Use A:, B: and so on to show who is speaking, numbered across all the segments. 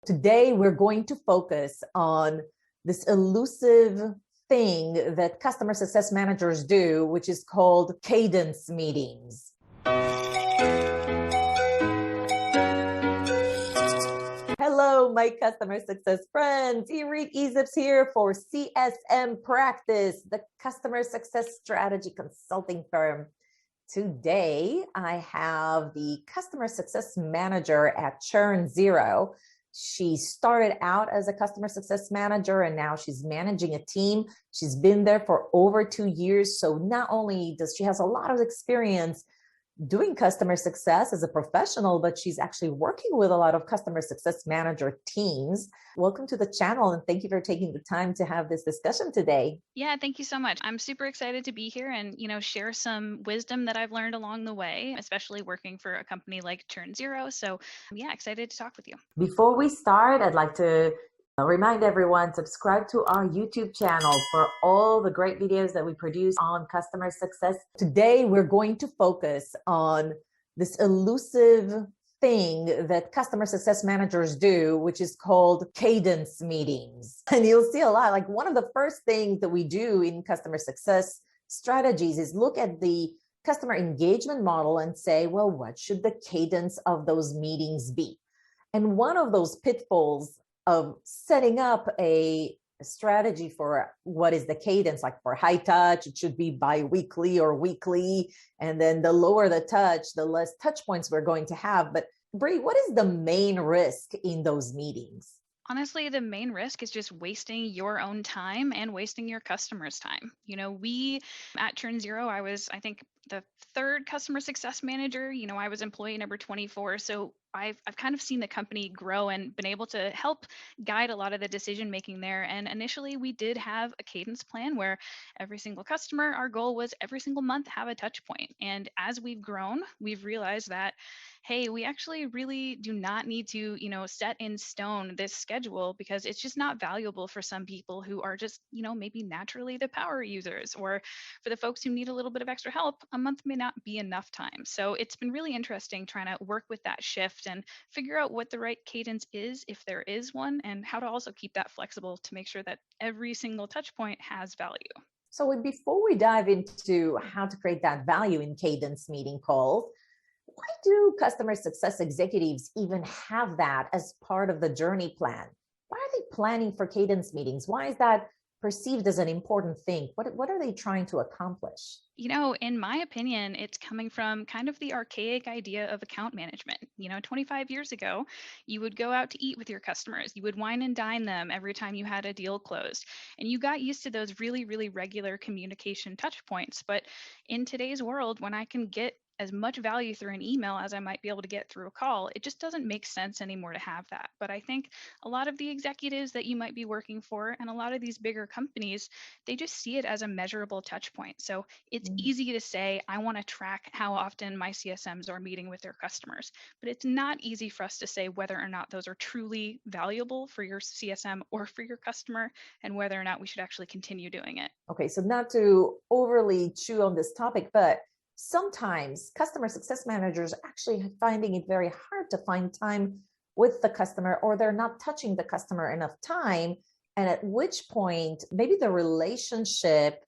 A: Today, we're going to focus on this elusive thing that customer success managers do, which is called cadence meetings. Hello, my customer success friends. Reed Easops here for CSM Practice, the customer success strategy consulting firm. Today, I have the customer success manager at Churn Zero. She started out as a customer success manager and now she's managing a team. She's been there for over 2 years. So not only does she has a lot of experience doing customer success as a professional, but she's actually working with a lot of customer success manager teams. Welcome to the channel and thank you for taking the time to have this discussion today.
B: Yeah, thank you so much. I'm super excited to be here and, share some wisdom that I've learned along the way, especially working for a company like Churn Zero. So, yeah, excited to talk with you.
A: Before we start, I'd like to remind everyone, subscribe to our YouTube channel for all the great videos that we produce on customer success. Today, we're going to focus on this elusive thing that customer success managers do, which is called cadence meetings. And you'll see a lot, like one of the first things that we do in customer success strategies is look at the customer engagement model and say, well, what should the cadence of those meetings be? And one of those pitfalls of setting up a strategy for what is the cadence, like for high touch, it should be bi-weekly or weekly. And then the lower the touch, the less touch points we're going to have. But Bree, what is the main risk in those meetings?
B: Honestly, the main risk is just wasting your own time and wasting your customers' time. We at Churn Zero, I think, the third customer success manager. I was employee number 24. So I've kind of seen the company grow and been able to help guide a lot of the decision making there. And initially, we did have a cadence plan where every single customer, our goal was every single month have a touch point. And as we've grown, we've realized that, hey, we actually really do not need to, set in stone this schedule because it's just not valuable for some people who are just, maybe naturally the power users, or for the folks who need a little bit of extra help, a month may not be enough time. So it's been really interesting trying to work with that shift and figure out what the right cadence is, if there is one, and how to also keep that flexible to make sure that every single touch point has value.
A: So before we dive into how to create that value in cadence meeting calls, why do customer success executives even have that as part of the journey plan? Why are they planning for cadence meetings? Why is that perceived as an important thing? What are they trying to accomplish?
B: In my opinion, it's coming from kind of the archaic idea of account management. 25 years ago, you would go out to eat with your customers. You would wine and dine them every time you had a deal closed. And you got used to those really, really regular communication touch points. But in today's world, when I can get as much value through an email as I might be able to get through a call, it just doesn't make sense anymore to have that. But I think a lot of the executives that you might be working for and a lot of these bigger companies, they just see it as a measurable touch point. So it's easy to say, I want to track how often my CSMs are meeting with their customers, but it's not easy for us to say whether or not those are truly valuable for your CSM or for your customer, and whether or not we should actually continue doing it.
A: Okay, so not to overly chew on this topic, but sometimes customer success managers actually finding it very hard to find time with the customer, or they're not touching the customer enough time. And at which point, maybe the relationship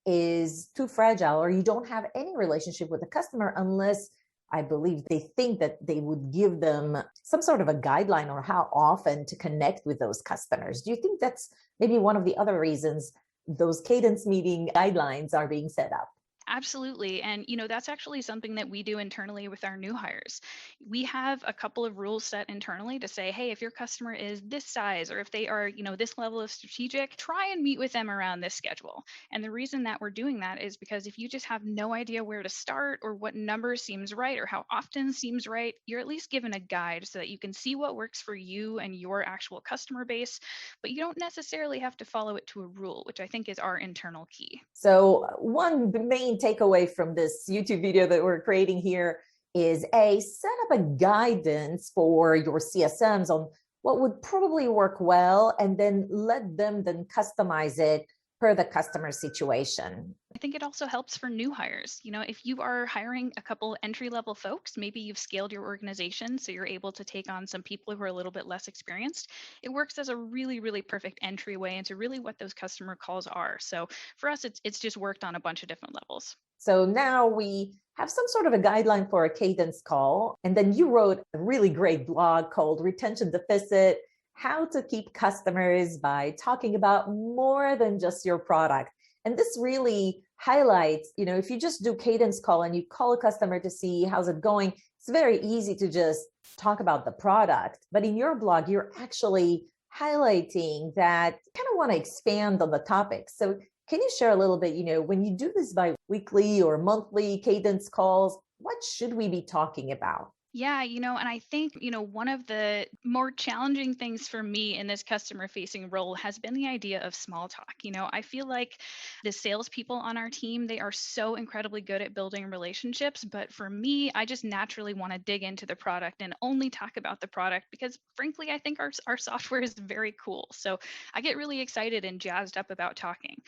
A: is too fragile, or you don't have any relationship with the customer unless, I believe, they think that they would give them some sort of a guideline or how often to connect with those customers. Do you think that's maybe one of the other reasons those cadence meeting guidelines are being set up?
B: Absolutely. And, that's actually something that we do internally with our new hires. We have a couple of rules set internally to say, hey, if your customer is this size, or if they are, this level of strategic, try and meet with them around this schedule. And the reason that we're doing that is because if you just have no idea where to start or what number seems right or how often seems right, you're at least given a guide so that you can see what works for you and your actual customer base, but you don't necessarily have to follow it to a rule, which I think is our internal key.
A: So one main takeaway from this YouTube video that we're creating here is set up a guidance for your CSMs on what would probably work well, and then let them then customize it per the customer situation.
B: I think it also helps for new hires. If you are hiring a couple entry level folks, maybe you've scaled your organization so you're able to take on some people who are a little bit less experienced. It works as a really, really perfect entryway into really what those customer calls are. So for us, it's just worked on a bunch of different levels.
A: So now we have some sort of a guideline for a cadence call. And then you wrote a really great blog called Retention Deficit: How to Keep Customers by Talking About More Than Just Your Product. And this really highlights, if you just do cadence call and you call a customer to see how's it going, it's very easy to just talk about the product. But in your blog, you're actually highlighting that you kind of want to expand on the topic. So can you share a little bit, when you do this by weekly or monthly cadence calls, what should we be talking about?
B: Yeah, and I think, one of the more challenging things for me in this customer facing role has been the idea of small talk. I feel like the salespeople on our team, they are so incredibly good at building relationships. But for me, I just naturally want to dig into the product and only talk about the product because, frankly, I think our software is very cool. So I get really excited and jazzed up about talking,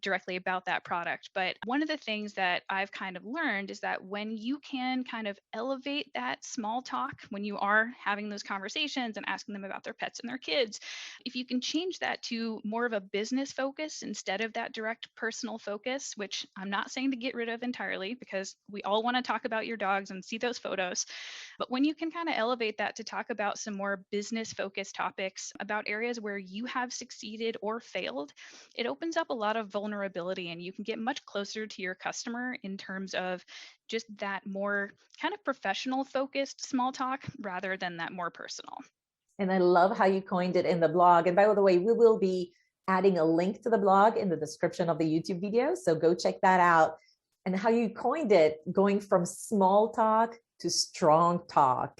B: directly about that product. But one of the things that I've kind of learned is that when you can kind of elevate that small talk, when you are having those conversations and asking them about their pets and their kids, if you can change that to more of a business focus instead of that direct personal focus, which I'm not saying to get rid of entirely because we all want to talk about your dogs and see those photos. But when you can kind of elevate that to talk about some more business focused topics about areas where you have succeeded or failed, it opens up a lot of vulnerability and you can get much closer to your customer in terms of just that more kind of professional focused small talk rather than that more personal.
A: And I love how you coined it in the blog. And by the way, we will be adding a link to the blog in the description of the YouTube video. So go check that out. And how you coined it, going from small talk to strong talk.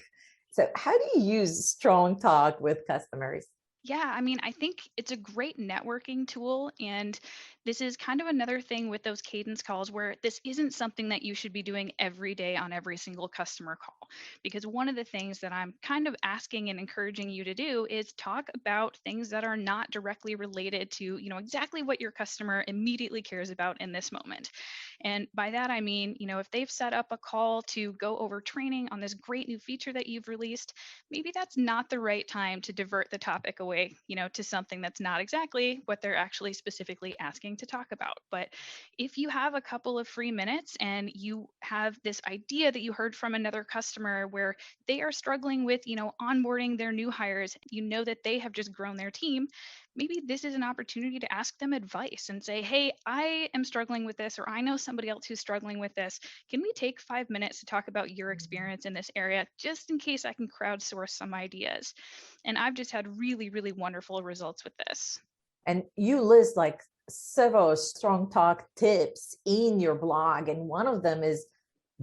A: So how do you use strong talk with customers?
B: Yeah, I mean, I think it's a great networking tool. And this is kind of another thing with those cadence calls where this isn't something that you should be doing every day on every single customer call. Because one of the things that I'm kind of asking and encouraging you to do is talk about things that are not directly related to, exactly what your customer immediately cares about in this moment. And by that, I mean, if they've set up a call to go over training on this great new feature that you've released, maybe that's not the right time to divert the topic away, to something that's not exactly what they're actually specifically asking to talk about. But if you have a couple of free minutes and you have this idea that you heard from another customer where they are struggling with, onboarding their new hires, that they have just grown their team, maybe this is an opportunity to ask them advice and say, hey, I am struggling with this, or I know somebody else who's struggling with this. Can we take 5 minutes to talk about your experience in this area, just in case I can crowdsource some ideas? And I've just had really, really wonderful results with this.
A: And you list like several strong talk tips in your blog. And one of them is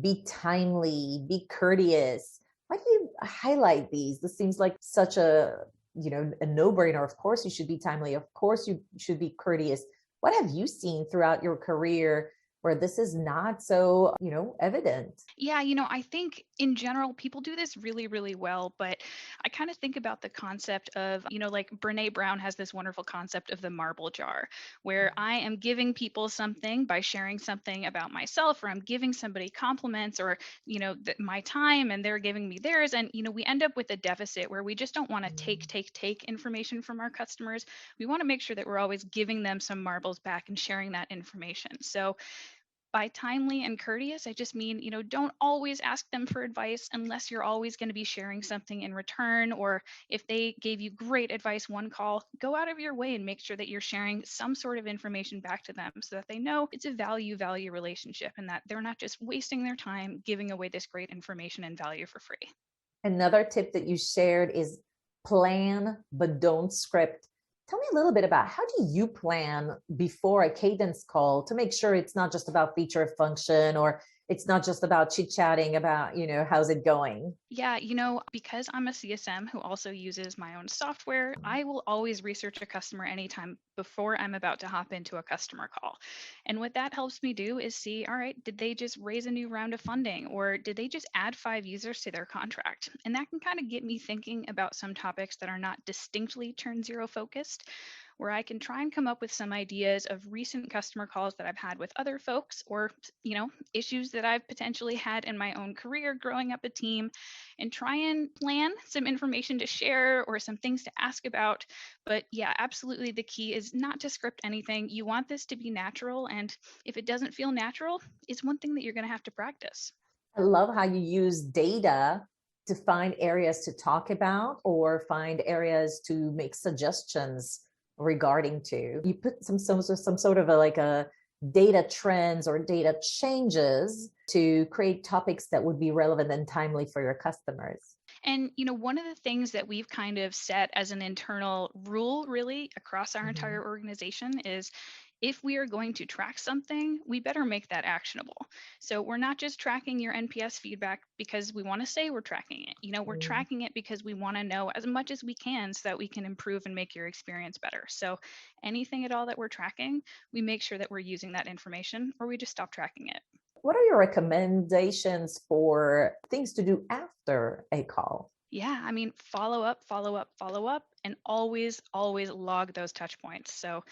A: be timely, be courteous. Why do you highlight these? This seems like such a no-brainer. Of course you should be timely. Of course you should be courteous. What have you seen throughout your career where this is not so, evident?
B: Yeah, I think in general, people do this really, really well. But I kind of think about the concept of, like Brene Brown has this wonderful concept of the marble jar, where I am giving people something by sharing something about myself, or I'm giving somebody compliments, or, my time, and they're giving me theirs. And, we end up with a deficit where we just don't want to take information from our customers. We want to make sure that we're always giving them some marbles back and sharing that information. So, by timely and courteous, I just mean, don't always ask them for advice unless you're always going to be sharing something in return. Or if they gave you great advice one call, go out of your way and make sure that you're sharing some sort of information back to them so that they know it's a value relationship and that they're not just wasting their time giving away this great information and value for free.
A: Another tip that you shared is plan, but don't script. Tell me a little bit about how do you plan before a cadence call to make sure it's not just about feature function, or it's not just about chit-chatting about, how's it going?
B: Yeah, because I'm a CSM who also uses my own software, I will always research a customer anytime before I'm about to hop into a customer call. And what that helps me do is see, all right, did they just raise a new round of funding, or did they just add 5 users to their contract? And that can kind of get me thinking about some topics that are not distinctly turn zero focused. where I can try and come up with some ideas of recent customer calls that I've had with other folks or, issues that I've potentially had in my own career growing up a team and try and plan some information to share or some things to ask about. But yeah, absolutely. The key is not to script anything. You want this to be natural. And if it doesn't feel natural, it's one thing that you're going to have to practice.
A: I love how you use data to find areas to talk about or find areas to make suggestions regarding to. You put some sort of a data trends or data changes to create topics that would be relevant and timely for your customers.
B: And, one of the things that we've kind of set as an internal rule, really, across our
A: Mhm.
B: entire organization is if we are going to track something, we better make that actionable. So we're not just tracking your NPS feedback because we want to say we're tracking it. We're
A: Mm.
B: tracking it because we want to know as much as we can so that we can improve and make your experience better. So anything at all that we're tracking, we make sure that we're using that information or we just stop tracking it.
A: What are your recommendations for things to do after a call?
B: Yeah, I mean, follow up, follow up, follow up, and always, always log those touch points. So,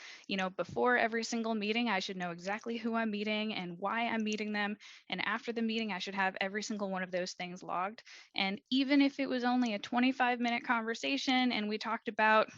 B: before every single meeting, I should know exactly who I'm meeting and why I'm meeting them. And after the meeting, I should have every single one of those things logged. And even if it was only a 25-minute conversation and we talked about,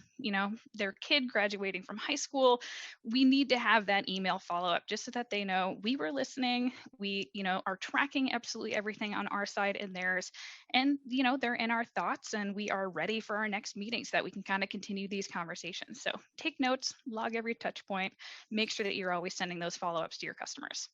B: their kid graduating from high school, we need to have that email follow up just so that they know we were listening. We, are tracking absolutely everything on our side and theirs, and they're in our thoughts and we are ready for our next meeting so that we can kind of continue these conversations. So take notes, log every touch point, make sure that you're always sending those follow-ups to your customers.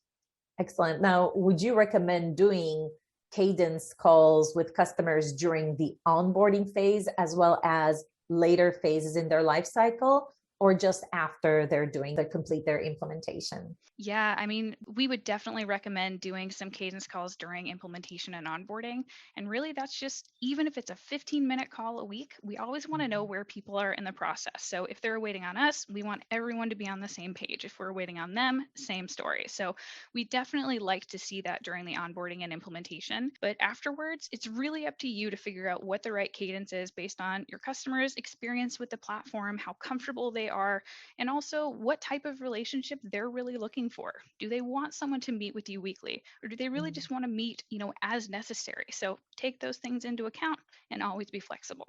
A: Excellent. Now, would you recommend doing cadence calls with customers during the onboarding phase as well as later phases in their life cycle, or just after they complete their implementation?
B: Yeah, I mean, we would definitely recommend doing some cadence calls during implementation and onboarding. And really, that's just even if it's a 15-minute call a week, we always want to know where people are in the process. So if they're waiting on us, we want everyone to be on the same page. If we're waiting on them, same story. So we definitely like to see that during the onboarding and implementation. But afterwards, it's really up to you to figure out what the right cadence is based on your customers' experience with the platform, how comfortable they are, and also what type of relationship they're really looking for. Do they want someone to meet with you weekly, or do they really
A: Mm.
B: just want to meet, as necessary? So take those things into account and always be flexible.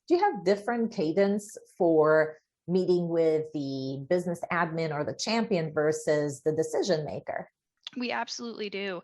A: Do you have different cadence for meeting with the business admin or the champion versus the decision maker?
B: We absolutely do,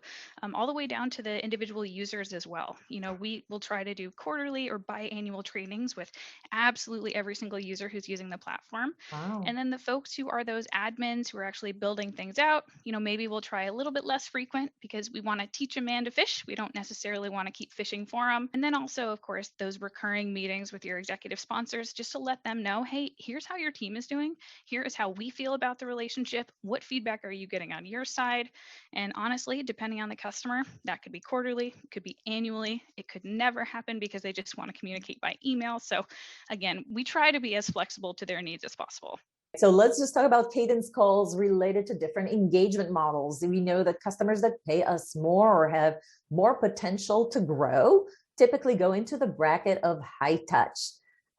B: all the way down to the individual users as well. We will try to do quarterly or biannual trainings with absolutely every single user who's using the platform.
A: Wow.
B: And then the folks who are those admins who are actually building things out, maybe we'll try a little bit less frequent because we want to teach a man to fish. We don't necessarily want to keep fishing for them. And then also, of course, those recurring meetings with your executive sponsors just to let them know, hey, here's how your team is doing. Here is how we feel about the relationship. What feedback are you getting on your side? And honestly, depending on the customer, that could be quarterly, it could be annually, it could never happen because they just want to communicate by email. So again, we try to be as flexible to their needs as possible.
A: So let's just talk about cadence calls related to different engagement models. We know that customers that pay us more or have more potential to grow typically go into the bracket of high touch.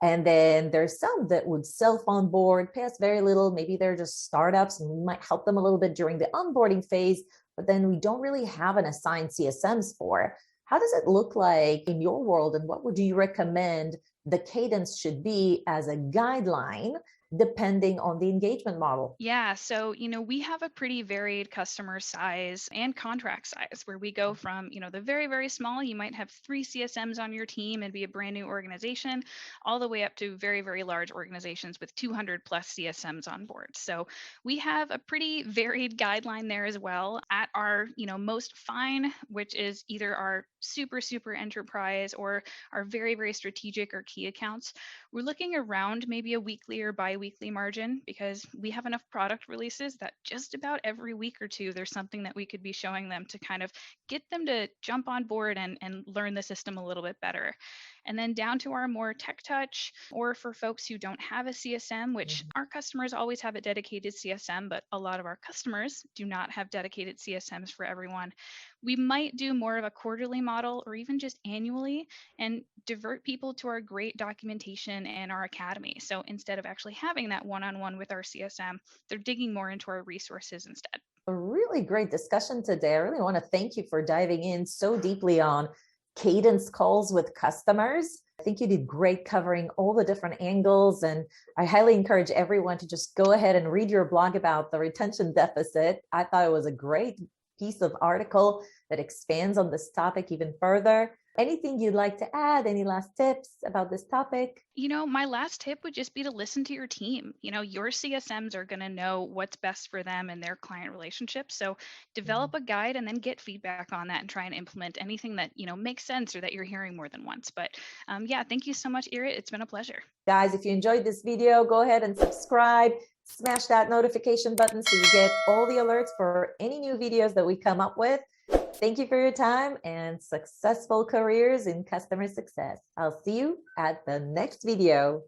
A: And then there's some that would self onboard, pay us very little. Maybe they're just startups and we might help them a little bit during the onboarding phase, but then we don't really have an assigned CSMs for. How does it look like in your world? And what would you recommend the cadence should be as a guideline depending on the engagement model?
B: Yeah, so we have a pretty varied customer size and contract size where we go from, the very, very small, you might have 3 CSMs on your team and be a brand new organization, all the way up to very, very large organizations with 200 plus CSMs on board. So we have a pretty varied guideline there as well. At our, most fine, which is either our super, super enterprise or our very, very strategic or key accounts, we're looking around maybe a weekly or bi-weekly margin because we have enough product releases that just about every week or two, there's something that we could be showing them to kind of get them to jump on board and learn the system a little bit better. And then down to our more tech touch, or for folks who don't have a CSM, which our customers always have a dedicated CSM, but a lot of our customers do not have dedicated CSMs for everyone. We might do more of a quarterly model or even just annually and divert people to our great documentation and our academy. So instead of actually having that one-on-one with our CSM, they're digging more into our resources instead.
A: A really great discussion today. I really want to thank you for diving in so deeply on cadence calls with customers. I think you did great covering all the different angles, and I highly encourage everyone to just go ahead and read your blog about the retention deficit. I thought it was a great piece of article that expands on this topic even further. Anything you'd like to add? Any last tips about this topic?
B: My last tip would just be to listen to your team. Your CSMs are going to know what's best for them and their client relationships. So develop a guide and then get feedback on that and try and implement anything that, makes sense or that you're hearing more than once. But yeah, thank you so much, Irit. It's been a pleasure.
A: Guys, if you enjoyed this video, go ahead and subscribe. Smash that notification button so you get all the alerts for any new videos that we come up with. Thank you for your time and successful careers in customer success. I'll see you at the next video.